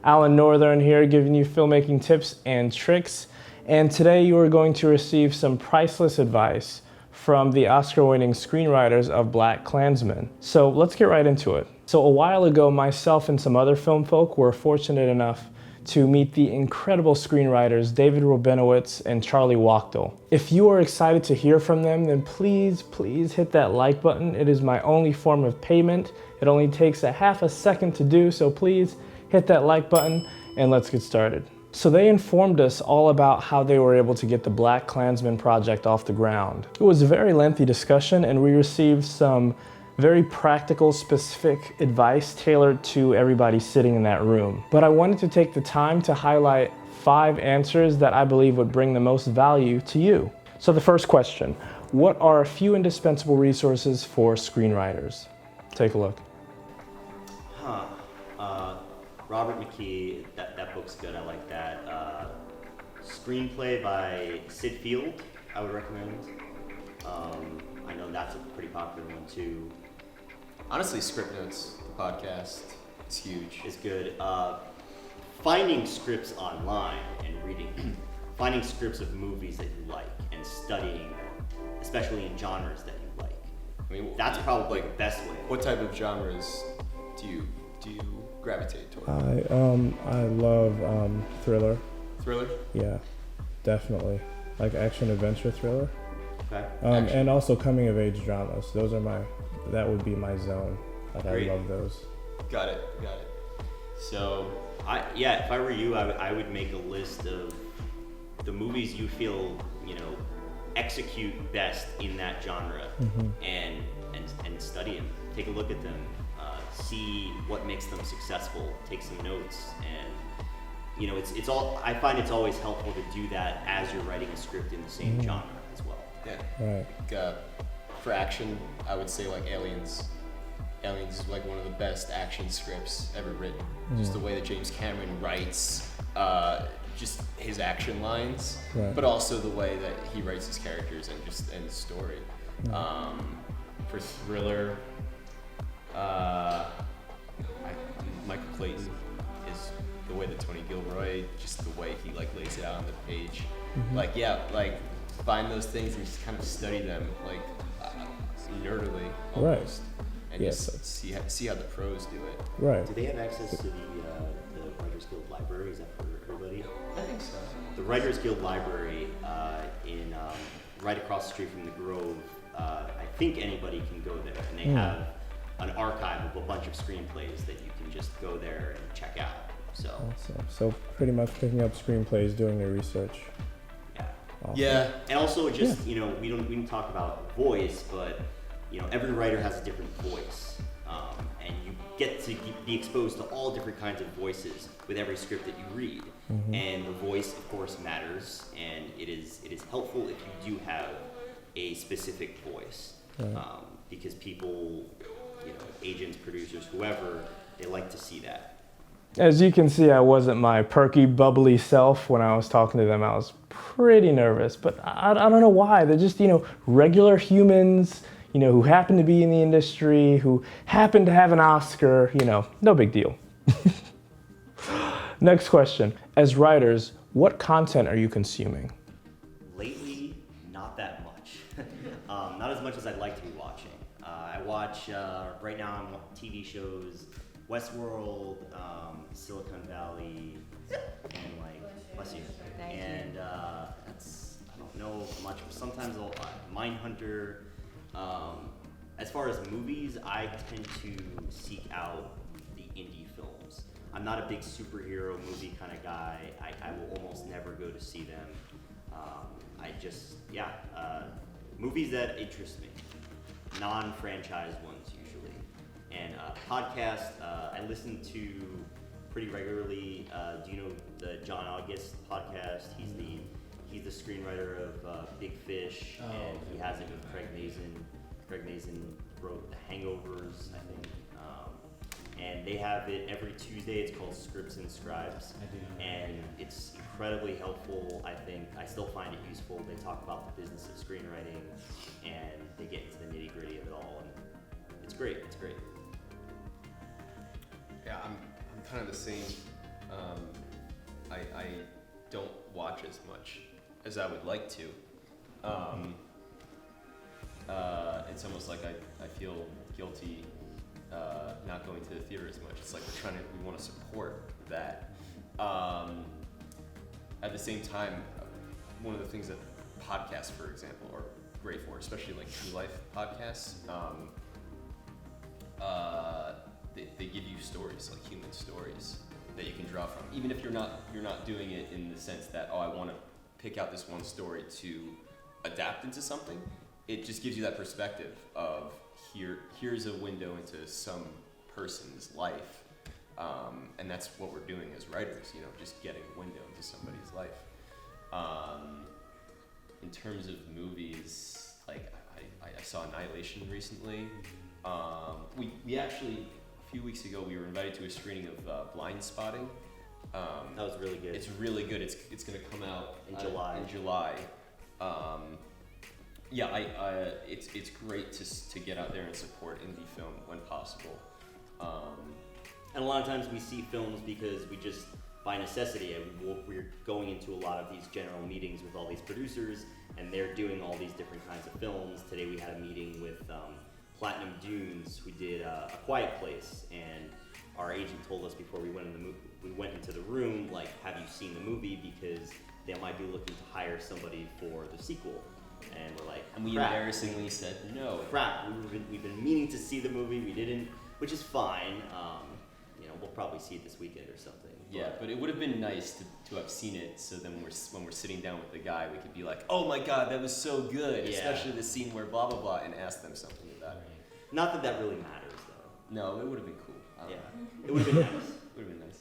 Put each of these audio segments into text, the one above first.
Alan Northern here, giving you filmmaking tips and tricks. And today you are going to receive some priceless advice from the Oscar-winning screenwriters of Blackkklansman. So let's get right into it. So a while ago, myself and some other film folk were fortunate enough to meet the incredible screenwriters David Rabinowitz and Charlie Wachtel. If you are excited to hear from them, then please hit that like button. It is my only form of payment. It only takes a half a second to do, so please hit that like button and let's get started. So they informed us all about how they were able to get the Blackkklansman project off the ground. It was a very lengthy discussion and we received some very practical, specific advice tailored to everybody sitting in that room. But I wanted to take the time to highlight 5 answers that I believe would bring the most value to you. So the first question, what are a few indispensable resources for screenwriters? Take a look. Robert Mckee, that book's good, I like that. Screenplay by Sid Field, I would recommend. I know that's a pretty popular one too. Honestly, Script Notes, the podcast, is huge. It's good. Finding scripts online and reading, finding scripts of movies that you like and studying them, especially in genres that you like. I mean, that's probably the best way. What type of genres do you gravitate toward? I love thriller. Thriller? Yeah, definitely. Like action adventure thriller. Okay. And also coming of age dramas. Those are that would be my zone. Like, I love those. Got it. So, if I were you, I would make a list of the movies you feel, execute best in that genre, and study them. Take a look at them, see what makes them successful. Take some notes, and it's all. I find it's always helpful to do that as you're writing a script in the same genre as well. Yeah. Right. For action, I would say like Aliens. Aliens is like one of the best action scripts ever written. Just the way that James Cameron writes, just his action lines, but also the way that he writes his characters and his story. For thriller, Michael Clayton is the way that Tony Gilroy, just the way he lays it out on the page. Find those things and just kind of study them nerdily almost, and just see how the pros do it. Right. Do they have access to the Writers Guild Library? Is that for everybody? I think so. The Writers Guild Library in right across the street from the Grove. I think anybody can go there, and they have an archive of a bunch of screenplays that you can just go there and check out. So. Awesome. So pretty much picking up screenplays, doing your research. Awesome. Yeah, and also just we don't talk about voice, but every writer has a different voice, and you get to be exposed to all different kinds of voices with every script that you read, and the voice, of course, matters, and it is helpful if you do have a specific voice, because people, agents, producers, whoever, they like to see that. As you can see, I wasn't my perky, bubbly self when I was talking to them. I was pretty nervous, but I don't know why. They're just, regular humans, who happen to be in the industry, who happen to have an Oscar, no big deal. Next question. As writers, what content are you consuming? Lately, not that much. Not as much as I'd like to be watching. I watch, right now I'm watching TV shows, Westworld, Silicon Valley, and bless you. And that's, I don't know much. Sometimes I'll Mindhunter. As far as movies, I tend to seek out the indie films. I'm not a big superhero movie kind of guy. I will almost never go to see them. Movies that interest me, non-franchise ones usually. And podcasts, I listen to pretty regularly. Do you know the John August podcast? He's the screenwriter of Big Fish, and he has it with Craig Mazin. Craig Mazin wrote The Hangovers, I think. And they have it every Tuesday. It's called Scripts and Scribes, and it's incredibly helpful. I think I still find it useful. They talk about the business of screenwriting, and they get into the nitty-gritty of it all, and it's great. It's great. Yeah, I'm kind of the same. I don't watch as much as I would like to. It's almost like I feel guilty not going to the theater as much. It's like we want to support that. At the same time, one of the things that podcasts, for example, are great for, especially like true life podcasts, they give you stories, like human stories that you can draw from. Even if you're not doing it in the sense that, oh, I want to pick out this one story to adapt into something. It just gives you that perspective of here's a window into some person's life, and that's what we're doing as writers. Just getting a window into somebody's life. In terms of movies, like I saw Annihilation recently. We actually a few weeks ago we were invited to a screening of Blind Spotting. That was really good. It's really good. It's going to come out in July. It's great to get out there and support indie film when possible. And a lot of times we see films because we just, by necessity, we're going into a lot of these general meetings with all these producers, and they're doing all these different kinds of films. Today we had a meeting with Platinum Dunes. We did A Quiet Place, and our agent told us before we went into the room, like, have you seen the movie? Because they might be looking to hire somebody for the sequel. And we're like, and we crap. embarrassingly said no. Crap, we've been meaning to see the movie, we didn't, which is fine. We'll probably see it this weekend or something. Yeah, but it would have been nice to have seen it, so then when we're sitting down with the guy, we could be like, oh my god, that was so good, yeah. Especially the scene where blah blah blah, and ask them something about it. Not that really matters, though. No, it would have been cool. Yeah, it would have been nice. It would have been nice.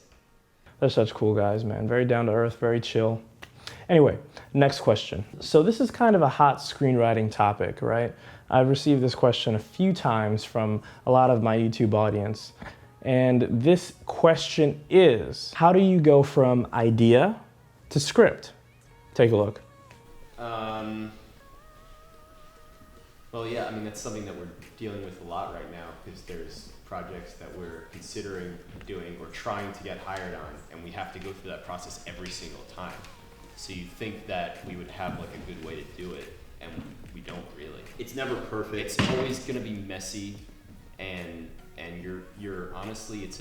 They're such cool guys, man. Very down to earth, very chill. Anyway, next question. So this is kind of a hot screenwriting topic, right? I've received this question a few times from a lot of my YouTube audience. And this question is, how do you go from idea to script? Take a look. Well, yeah, that's something that we're dealing with a lot right now, because there's projects that we're considering doing or trying to get hired on, and we have to go through that process every single time. So you think that we would have like a good way to do it, and we don't really. It's never perfect. It's always gonna be messy, and you're honestly, it's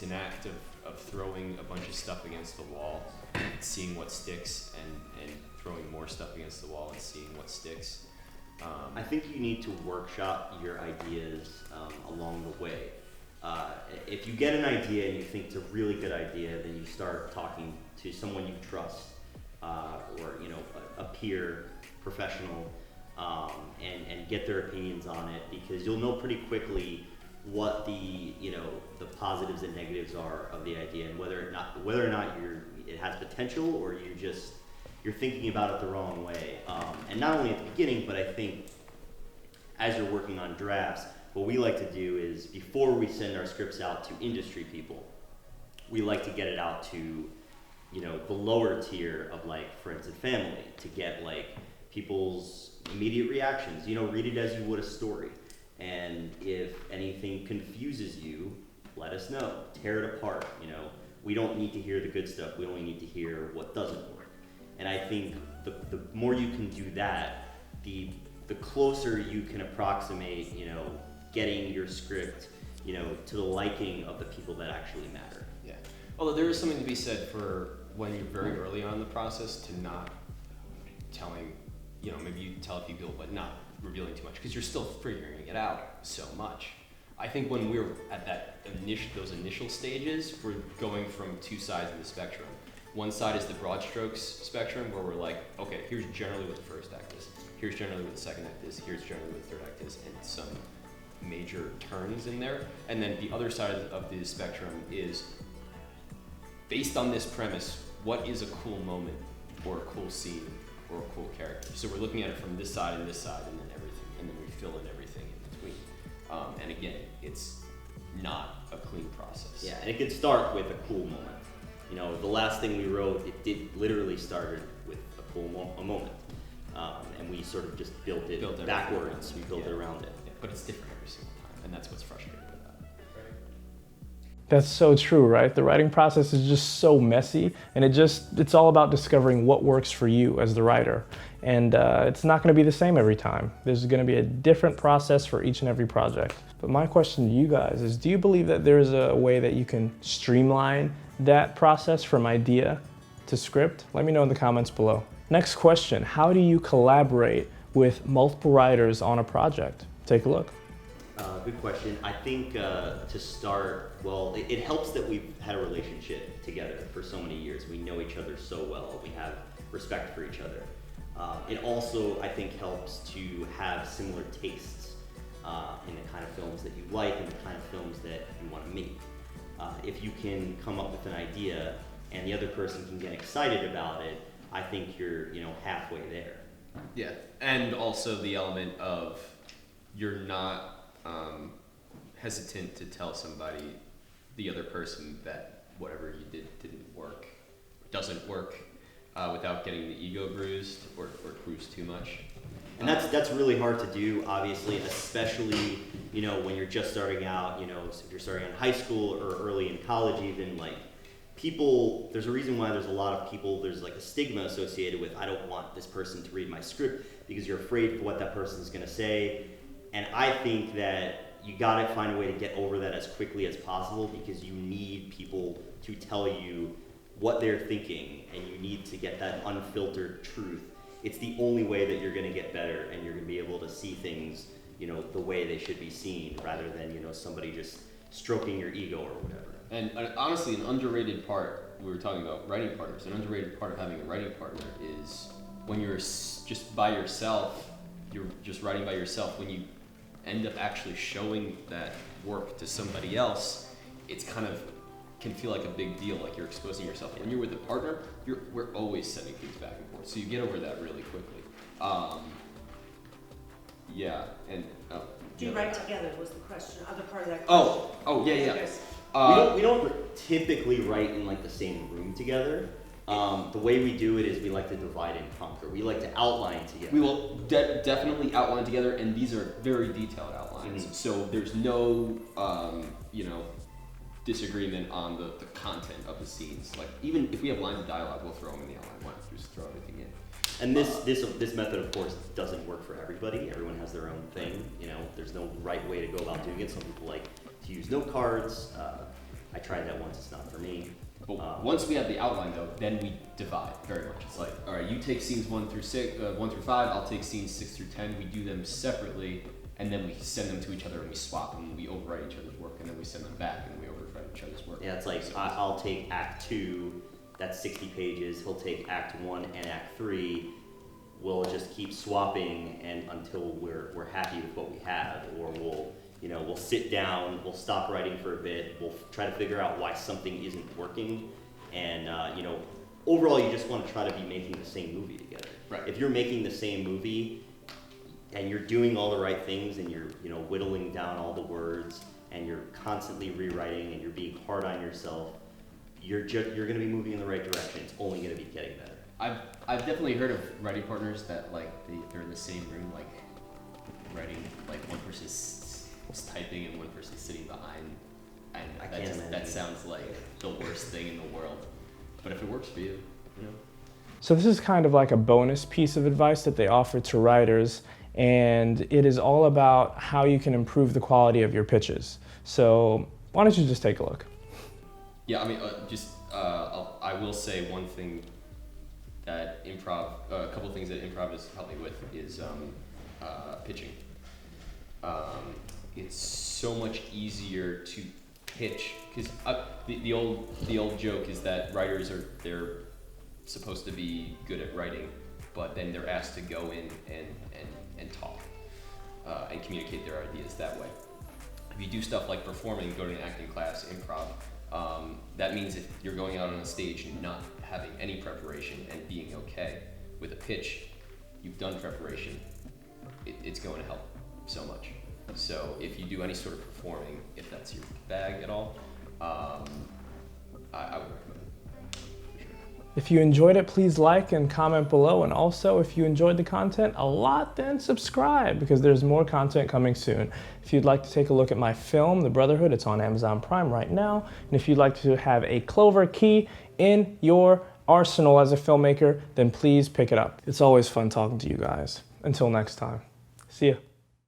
an act of throwing a bunch of stuff against the wall, seeing what sticks, and throwing more stuff against the wall and seeing what sticks. I think you need to workshop your ideas along the way. If you get an idea and you think it's a really good idea, then you start talking to someone you trust, or a peer professional, and get their opinions on it, because you'll know pretty quickly what the positives and negatives are of the idea, and whether or not it has potential, or you're thinking about it the wrong way. And not only at the beginning, but I think as you're working on drafts, what we like to do is, before we send our scripts out to industry people, we like to get it out to the lower tier of, like, friends and family, to get like people's immediate reactions. Read it as you would a story. And if anything confuses you, let us know. Tear it apart. We don't need to hear the good stuff. We only need to hear what doesn't work. And I think the more you can do that, the closer you can approximate, getting your script, to the liking of the people that actually matter. Yeah. Although there is something to be said for when you're very early on in the process, to not telling, maybe you tell a few people, but not revealing too much, because you're still figuring it out so much. I think when we're at those initial stages, we're going from two sides of the spectrum. One side is the broad strokes spectrum, where we're like, okay, here's generally what the first act is, here's generally what the second act is, here's generally what the third act is, and some major turns in there. And then the other side of the spectrum is, based on this premise, what is a cool moment, or a cool scene, or a cool character? So we're looking at it from this side and then everything, and then we fill in everything in between. And again, it's not a clean process. Yeah, and it could start with a cool moment. The last thing we wrote, it literally started with a cool moment. And we sort of just built it backwards. We built it around it. Yeah, but it's different every single time, and that's what's frustrating about it. That's so true, right? The writing process is just so messy, and it's all about discovering what works for you as the writer. And it's not gonna be the same every time. There's gonna be a different process for each and every project. But my question to you guys is, do you believe that there's a way that you can streamline that process from idea to script? Let me know in the comments below. Next question, how do you collaborate with multiple writers on a project? Take a look. Good question. I think to start, well, it helps that we've had a relationship together for so many years. We know each other so well. We have respect for each other. It also, I think, helps to have similar tastes in the kind of films that you like and the kind of films that you want to make. If you can come up with an idea and the other person can get excited about it, I think you're, halfway there. Yeah, and also the element of you're not hesitant to tell somebody, the other person, that whatever you did doesn't work, without getting the ego bruised or bruised too much. And that's really hard to do, obviously, especially, when you're just starting out, if you're starting in high school or early in college even, people, there's a reason why there's a lot of people, there's a stigma associated with, I don't want this person to read my script, because you're afraid for what that person's gonna say. And I think that you gotta find a way to get over that as quickly as possible, because you need people to tell you what they're thinking, and you need to get that unfiltered truth. It's the only way that you're gonna get better, and you're gonna be able to see things, the way they should be seen, rather than, somebody just stroking your ego or whatever. And honestly, an underrated part, we were talking about writing partners, an underrated part of having a writing partner is when you're just by yourself, you're just writing by yourself, when you end up actually showing that work to somebody else, it's can feel like a big deal, like you're exposing yourself. When you're with a partner, we're always sending things back and forth, so you get over that really quickly. Yeah, and do you write together was the question, other part of that question. Yeah. We don't typically write in the same room together. The way we do it is we like to divide and conquer. We like to outline together. We will definitely outline together, and these are very detailed outlines. Mm-hmm. So there's no, disagreement on the content of the scenes. Even if we have lines of dialogue, we'll throw them in the outline. Why don't you just throw everything in? And this method, of course, doesn't work for everybody. Everyone has their own thing. There's no right way to go about doing it. Some people like to use note cards. I tried that once. It's not for me. But once we have the outline, though, then we divide very much. It's all right, you take scenes 1 through 5. I'll take scenes 6 through 10. We do them separately, and then we send them to each other, and we swap them. We overwrite each other's work, and then we send them back, and then we overwrite each other's work. Yeah, it's I'll take Act 2. That's 60 pages. He'll take Act 1 and Act 3. We'll just keep swapping until we're happy with what we have, or we'll sit down, we'll stop writing for a bit, we'll try to figure out why something isn't working, and overall you just want to try to be making the same movie together. Right. If you're making the same movie and you're doing all the right things and you're whittling down all the words and you're constantly rewriting and you're being hard on yourself, you're going to be moving in the right direction. It's only going to be getting better. I've definitely heard of writing partners that they're in the same room, writing, one person's typing and one person's sitting behind, and that sounds like the worst thing in the world. But if it works for you, So this is kind of like a bonus piece of advice that they offer to writers, and it is all about how you can improve the quality of your pitches. So why don't you just take a look? Yeah, I will say one thing that a couple of things that improv has helped me with is pitching. It's so much easier to pitch, because the old joke is that writers they're supposed to be good at writing, but then they're asked to go in and talk and communicate their ideas that way. If you do stuff like performing, go to an acting class, improv, that means if you're going out on a stage and not having any preparation and being okay with a pitch, you've done preparation, it's going to help so much. So if you do any sort of performing, if that's your bag at all, I would recommend it, for sure. If you enjoyed it, please like and comment below. And also, if you enjoyed the content a lot, then subscribe because there's more content coming soon. If you'd like to take a look at my film, The Brotherhood, it's on Amazon Prime right now. And if you'd like to have a Clover key in your arsenal as a filmmaker, then please pick it up. It's always fun talking to you guys. Until next time, see ya.